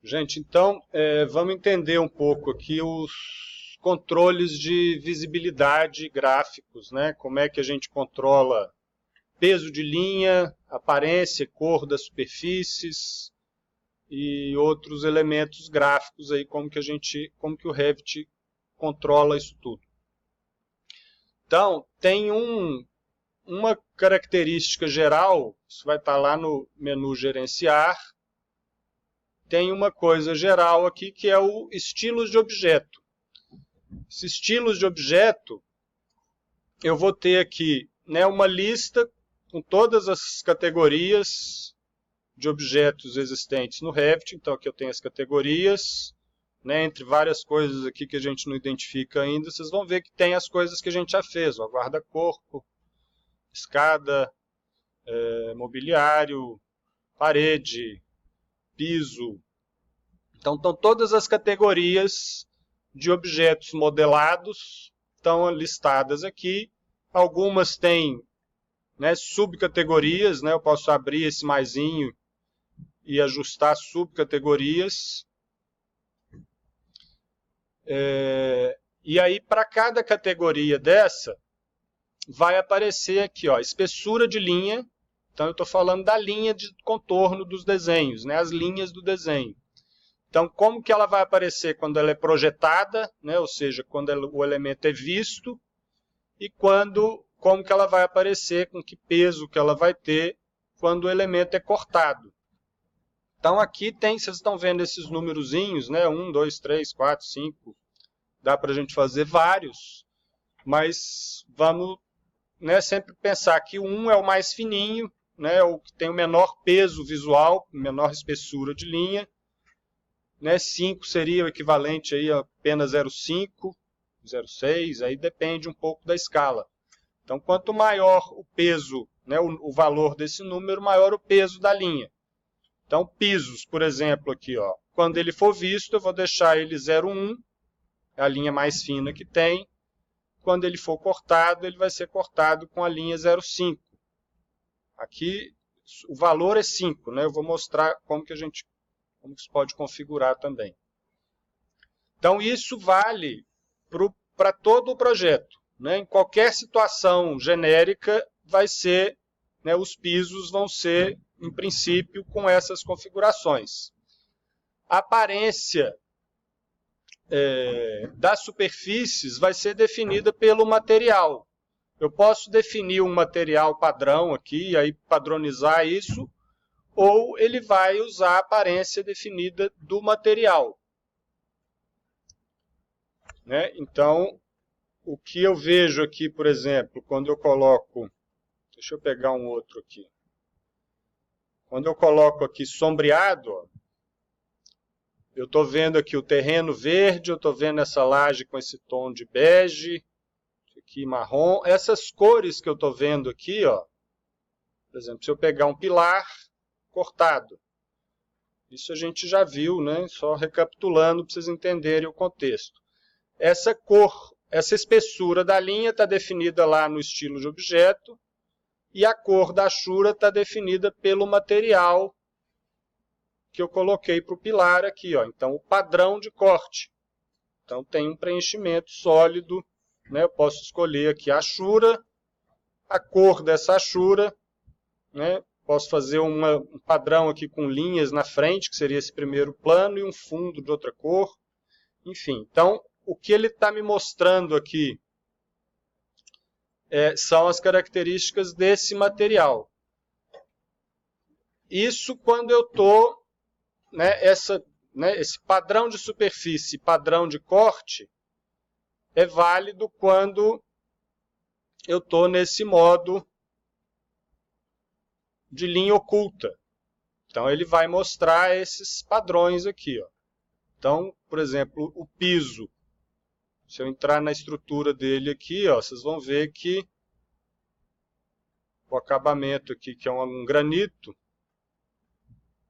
Gente, então vamos entender um pouco aqui os controles de visibilidade gráficos, né? Como é que a gente controla peso de linha, aparência, cor das superfícies e outros elementos gráficos aí, como que o Revit controla isso tudo. Então, tem uma característica geral, isso vai estar lá no menu gerenciar. Tem uma coisa geral aqui que é o estilos de objeto. Esses estilos de objeto, eu vou ter aqui, né, uma lista com todas as categorias de objetos existentes no Revit. Então aqui eu tenho as categorias, né, entre várias coisas aqui que a gente não identifica ainda, vocês vão ver que tem as coisas que a gente já fez, ó, guarda-corpo, escada, mobiliário, parede, piso. Então estão todas as categorias de objetos modelados, estão listadas aqui. Algumas têm, né, subcategorias, né, eu posso abrir esse maisinho e ajustar subcategorias. E aí, para cada categoria dessa, vai aparecer aqui, ó, espessura de linha. Então, eu estou falando da linha de contorno dos desenhos, né, as linhas do desenho. Então, como que ela vai aparecer quando ela é projetada, né, ou seja, quando o elemento é visto, e como que ela vai aparecer, com que peso que ela vai ter quando o elemento é cortado. Então, aqui tem, vocês estão vendo esses numerozinhos, né, 1, 2, 3, 4, 5, dá para a gente fazer vários, mas vamos, né, sempre pensar que o 1 é o mais fininho, né, o que tem o menor peso visual, menor espessura de linha, né, 5 seria o equivalente aí a apenas 0,5, 0,6, aí depende um pouco da escala. Então, quanto maior o peso, né, o valor desse número, maior o peso da linha. Então, pisos, por exemplo, aqui, ó, quando ele for visto, eu vou deixar ele 0,1, é a linha mais fina que tem. Quando ele for cortado, ele vai ser cortado com a linha 0,5. Aqui, o valor é 5, né? Eu vou mostrar como que se pode configurar também. Então, isso vale para todo o projeto, né? Em qualquer situação genérica, vai ser, né, os pisos vão ser, em princípio, com essas configurações. A aparência das superfícies vai ser definida pelo material. Eu posso definir um material padrão aqui, e aí padronizar isso, ou ele vai usar a aparência definida do material. Né? Então, o que eu vejo aqui, por exemplo, quando eu coloco... Deixa eu pegar um outro aqui. Quando eu coloco aqui sombreado, ó, eu estou vendo aqui o terreno verde, eu estou vendo essa laje com esse tom de bege, aqui marrom. Essas cores que eu estou vendo aqui, ó, por exemplo, se eu pegar um pilar cortado, isso a gente já viu, né? Só recapitulando para vocês entenderem o contexto. Essa cor, essa espessura da linha está definida lá no estilo de objeto, e a cor da achura está definida pelo material que eu coloquei para o pilar aqui, ó. Então, o padrão de corte. Então, tem um preenchimento sólido, né? Eu posso escolher aqui a achura, a cor dessa achura, né? Posso fazer um padrão aqui com linhas na frente, que seria esse primeiro plano, e um fundo de outra cor. Enfim, então, o que ele está me mostrando aqui são as características desse material. Isso quando eu estou... esse padrão de superfície, padrão de corte, é válido quando eu estou nesse modo de linha oculta. Então, ele vai mostrar esses padrões aqui, ó. Então, por exemplo, o piso. Se eu entrar na estrutura dele aqui, ó, vocês vão ver que o acabamento aqui, que é um granito,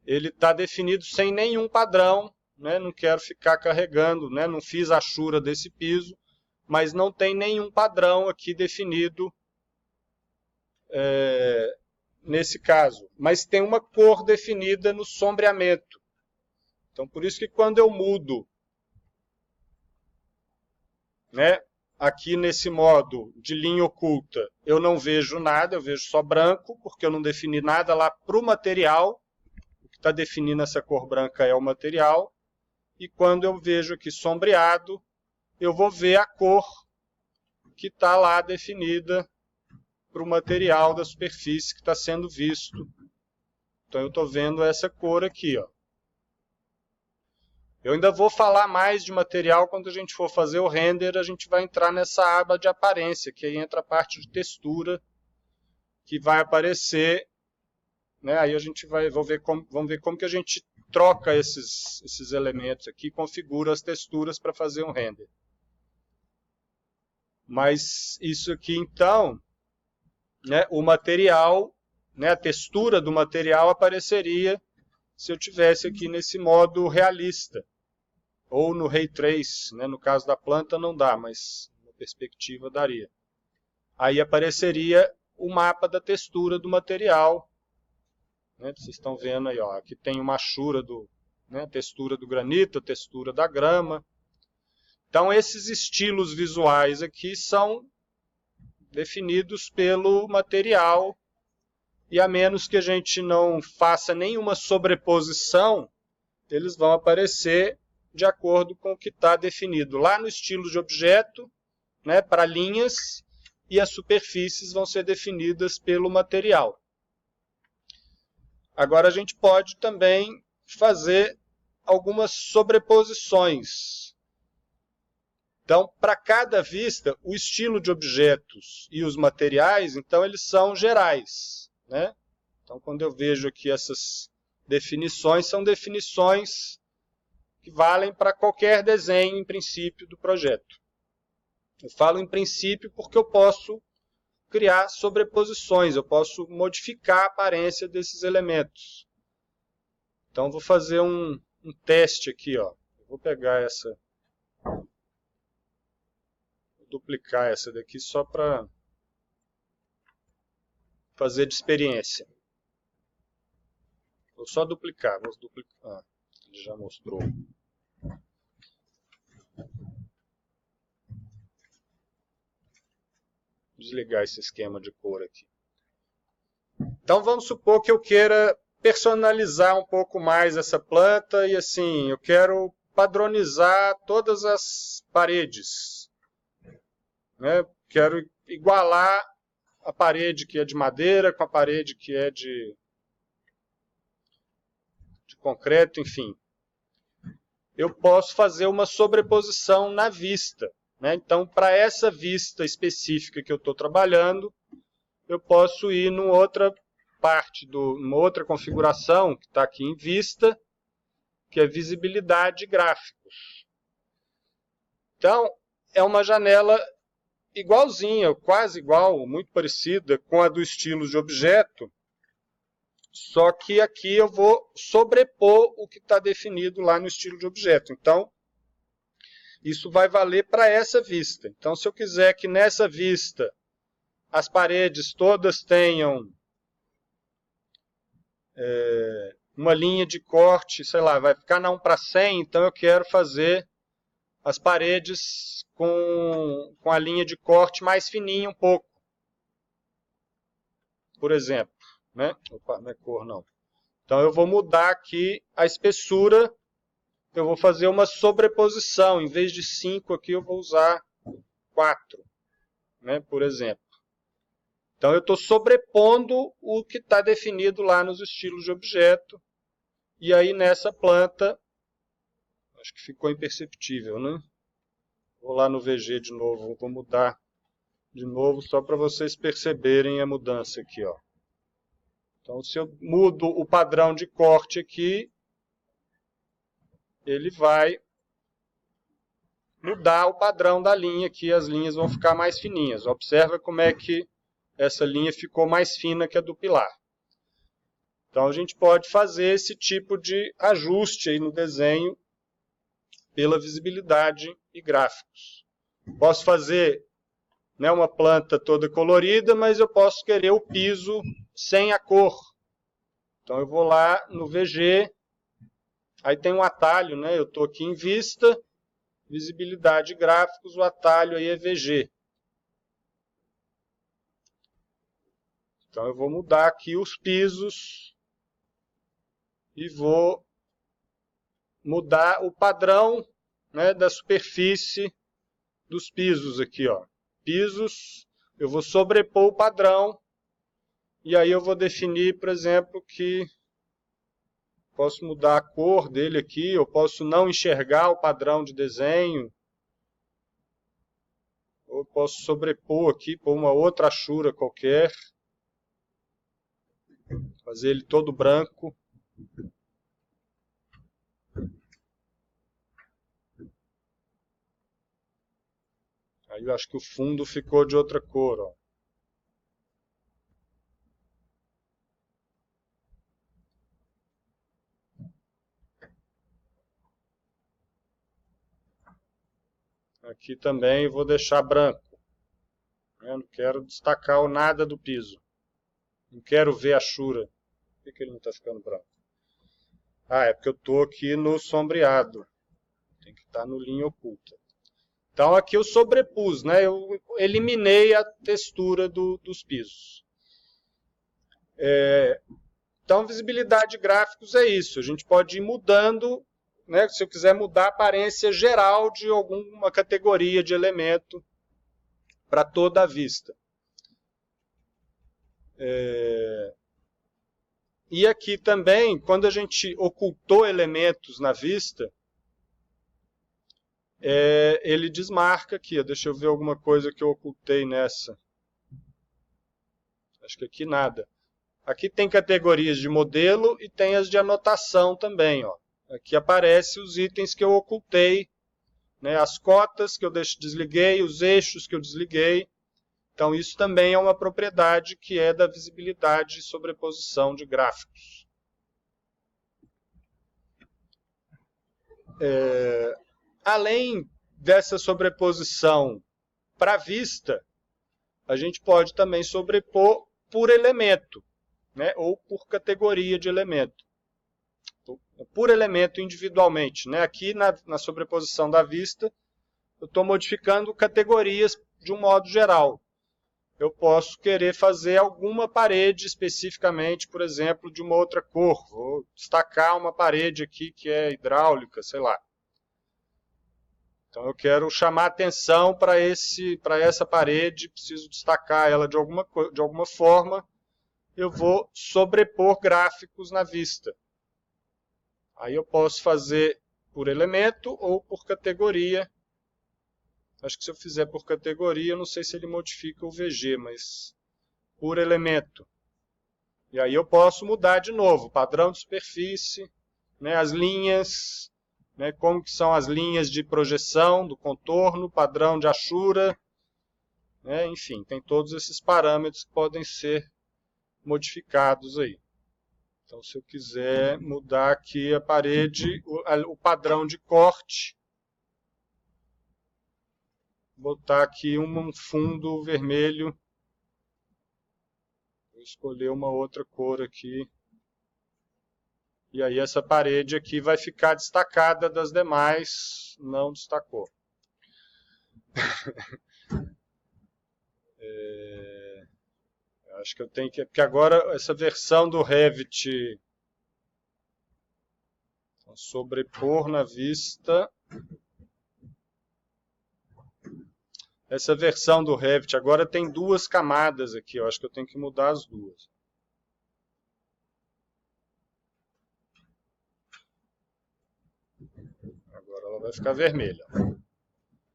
ele está definido sem nenhum padrão, né? Não quero ficar carregando, né? Não fiz a achura desse piso, mas não tem nenhum padrão aqui definido nesse caso. Mas tem uma cor definida no sombreamento. Então, por isso que quando eu mudo, né, aqui nesse modo de linha oculta, eu não vejo nada, eu vejo só branco, porque eu não defini nada lá para o material. O que está definindo essa cor branca é o material. E quando eu vejo aqui sombreado, eu vou ver a cor que está lá definida para o material da superfície que está sendo visto. Então eu estou vendo essa cor aqui, ó. Eu ainda vou falar mais de material quando a gente for fazer o render, a gente vai entrar nessa aba de aparência, que aí entra a parte de textura, que vai aparecer, né? Aí a gente vamos ver como que a gente troca esses elementos aqui, configura as texturas para fazer um render. Mas isso aqui então, né, o material, né, a textura do material apareceria se eu tivesse aqui nesse modo realista. Ou no Ray Trace, né? No caso da planta não dá, mas na perspectiva daria. Aí apareceria o mapa da textura do material. Né? Vocês estão vendo aí, ó, aqui tem uma achura, né, a textura do granito, a textura da grama. Então esses estilos visuais aqui são definidos pelo material, e a menos que a gente não faça nenhuma sobreposição, eles vão aparecer de acordo com o que está definido lá no estilo de objeto, né, para linhas, e as superfícies vão ser definidas pelo material. Agora a gente pode também fazer algumas sobreposições. Então, para cada vista, o estilo de objetos e os materiais, então, eles são gerais, né? Então, quando eu vejo aqui essas definições, são definições que valem para qualquer desenho, em princípio, do projeto. Eu falo em princípio porque eu posso criar sobreposições, eu posso modificar a aparência desses elementos. Então, vou fazer um teste aqui, ó. Eu vou pegar essa, vou duplicar essa daqui só para fazer de experiência. Vou só duplicar, Ah, ele já mostrou. Desligar esse esquema de cor aqui. Então vamos supor que eu queira personalizar um pouco mais essa planta e assim, eu quero padronizar todas as paredes, né? Quero igualar a parede que é de madeira com a parede que é de concreto, enfim. Eu posso fazer uma sobreposição na vista, né? Então, para essa vista específica que eu estou trabalhando, eu posso ir numa outra parte, numa outra configuração, que está aqui em vista, que é visibilidade e gráficos. Então, é uma janela igualzinha, quase igual, muito parecida com a do estilo de objeto, só que aqui eu vou sobrepor o que está definido lá no estilo de objeto. Então, isso vai valer para essa vista. Então, se eu quiser que nessa vista as paredes todas tenham uma linha de corte, sei lá, vai ficar na 1:100, então eu quero fazer as paredes com a linha de corte mais fininha um pouco. Por exemplo, né? Opa, não é cor não. Então eu vou mudar aqui a espessura, eu vou fazer uma sobreposição, em vez de 5 aqui eu vou usar 4, né, por exemplo. Então eu estou sobrepondo o que está definido lá nos estilos de objeto, e aí nessa planta, acho que ficou imperceptível, né? Vou lá no VG de novo, vou mudar de novo só para vocês perceberem a mudança aqui, ó. Então se eu mudo o padrão de corte aqui, ele vai mudar o padrão da linha aqui, as linhas vão ficar mais fininhas. Observa como é que essa linha ficou mais fina que a do pilar. Então a gente pode fazer esse tipo de ajuste aí no desenho pela visibilidade e gráficos. Posso fazer, né, uma planta toda colorida, mas eu posso querer o piso sem a cor. Então eu vou lá no VG, Aí tem um atalho, né? Eu estou aqui em vista, visibilidade gráficos, o atalho aí é VG. Então eu vou mudar aqui os pisos e vou mudar o padrão, né, da superfície dos pisos aqui, ó. Pisos, eu vou sobrepor o padrão e aí eu vou definir, por exemplo, que posso mudar a cor dele aqui, eu posso não enxergar o padrão de desenho, ou posso sobrepor aqui por uma outra achura qualquer, fazer ele todo branco. Aí eu acho que o fundo ficou de outra cor, ó. Aqui também eu vou deixar branco. Eu não quero destacar nada do piso. Não quero ver a achura. Por que ele não está ficando branco? Ah, é porque eu estou aqui no sombreado. Tem que estar no linha oculta. Então aqui eu sobrepus, né? Eu eliminei a textura dos pisos. Então visibilidade de gráficos é isso. A gente pode ir mudando, né? Se eu quiser mudar a aparência geral de alguma categoria de elemento para toda a vista. E aqui também, quando a gente ocultou elementos na vista, ele desmarca aqui. Deixa eu ver alguma coisa que eu ocultei nessa. Acho que aqui nada. Aqui tem categorias de modelo e tem as de anotação também, ó. Aqui aparecem os itens que eu ocultei, né, as cotas que eu desliguei, os eixos que eu desliguei. Então isso também é uma propriedade que é da visibilidade e sobreposição de gráficos. Além dessa sobreposição para a vista, a gente pode também sobrepor por elemento, né, ou por categoria de elemento. Por elemento individualmente, né? Aqui na sobreposição da vista, eu estou modificando categorias de um modo geral. Eu posso querer fazer alguma parede especificamente, por exemplo, de uma outra cor. Vou destacar uma parede aqui que é hidráulica, sei lá. Então eu quero chamar atenção para essa parede, preciso destacar ela de alguma forma. Eu vou sobrepor gráficos na vista. Aí eu posso fazer por elemento ou por categoria. Acho que se eu fizer por categoria, eu não sei se ele modifica o VG, mas por elemento. E aí eu posso mudar de novo, padrão de superfície, né, as linhas, né, como que são as linhas de projeção do contorno, padrão de achura, né, enfim, tem todos esses parâmetros que podem ser modificados aí. Então, se eu quiser mudar aqui a parede, o padrão de corte, botar aqui um fundo vermelho, vou escolher uma outra cor aqui, e aí essa parede aqui vai ficar destacada das demais, não destacou. Acho que eu tenho que... Porque agora essa versão do Revit, sobrepor na vista. Essa versão do Revit agora tem duas camadas aqui. Eu acho que eu tenho que mudar as duas. Agora ela vai ficar vermelha.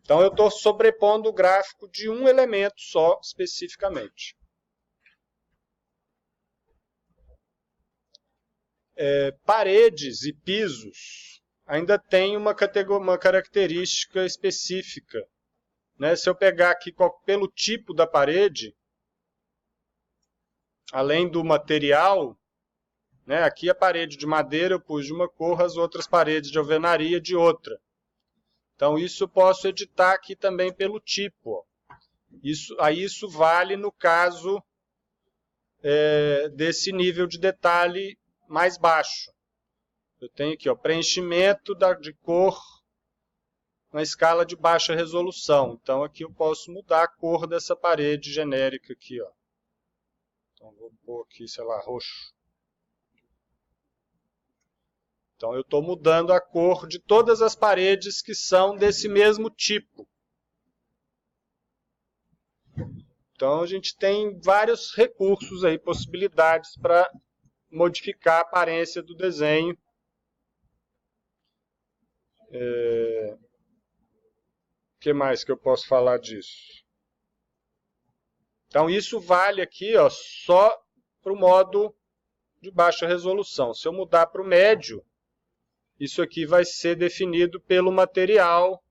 Então eu estou sobrepondo o gráfico de um elemento só, especificamente. Paredes e pisos ainda tem uma característica específica. Né? Se eu pegar aqui pelo tipo da parede, além do material, né? Aqui a parede de madeira eu pus de uma cor, as outras paredes de alvenaria de outra. Então isso eu posso editar aqui também pelo tipo. Isso vale no caso desse nível de detalhe mais baixo. Eu tenho aqui, ó, preenchimento de cor na escala de baixa resolução. Então aqui eu posso mudar a cor dessa parede genérica aqui, ó. Então vou pôr aqui, sei lá, roxo. Então eu estou mudando a cor de todas as paredes que são desse mesmo tipo. Então a gente tem vários recursos aí, possibilidades para modificar a aparência do desenho. O que mais que eu posso falar disso? Então isso vale aqui, ó, só para o modo de baixa resolução. Se eu mudar para o médio, isso aqui vai ser definido pelo material.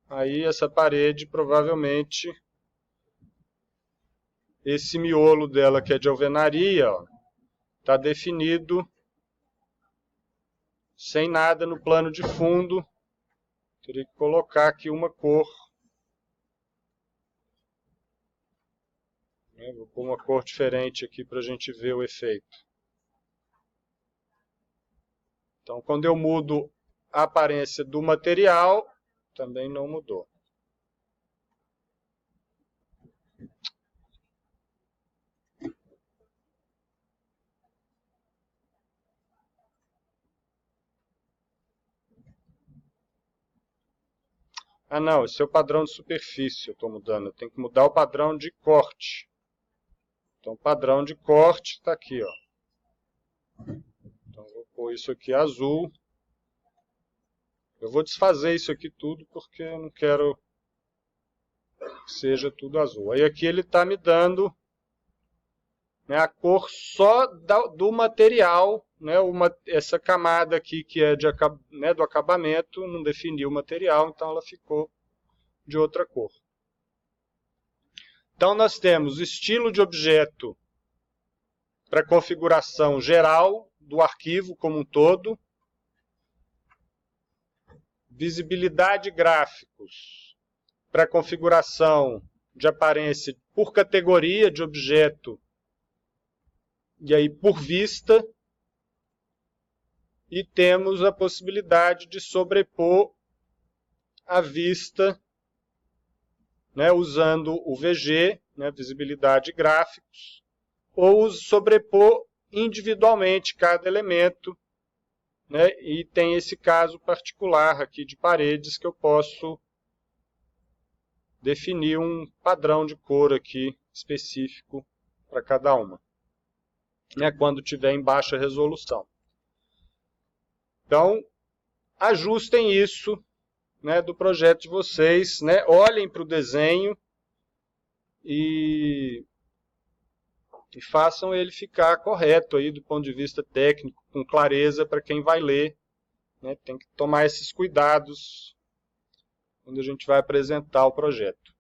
Aí essa parede provavelmente, esse miolo dela que é de alvenaria, está definido sem nada no plano de fundo. Teria que colocar aqui uma cor. Vou pôr uma cor diferente aqui para a gente ver o efeito. Então, quando eu mudo a aparência do material, também não mudou. Ah, não, esse é o padrão de superfície, eu estou mudando. Eu tenho que mudar o padrão de corte. Então, o padrão de corte está aqui, ó. Então, vou pôr isso aqui azul. Eu vou desfazer isso aqui tudo, porque eu não quero que seja tudo azul. Aí aqui ele está me dando, né, a cor só do material, né, essa camada aqui que é né, do acabamento, não definiu o material, então ela ficou de outra cor. Então nós temos estilo de objeto para configuração geral do arquivo como um todo, visibilidade gráficos para configuração de aparência por categoria de objeto e aí por vista, e temos a possibilidade de sobrepor a vista, né, usando o VG, né, visibilidade gráficos, ou sobrepor individualmente cada elemento, né, e tem esse caso particular aqui de paredes que eu posso definir um padrão de cor aqui específico para cada uma, né, quando tiver em baixa resolução. Então, ajustem isso, né, do projeto de vocês, né, olhem para o desenho e façam ele ficar correto aí do ponto de vista técnico, com clareza para quem vai ler, né, tem que tomar esses cuidados quando a gente vai apresentar o projeto.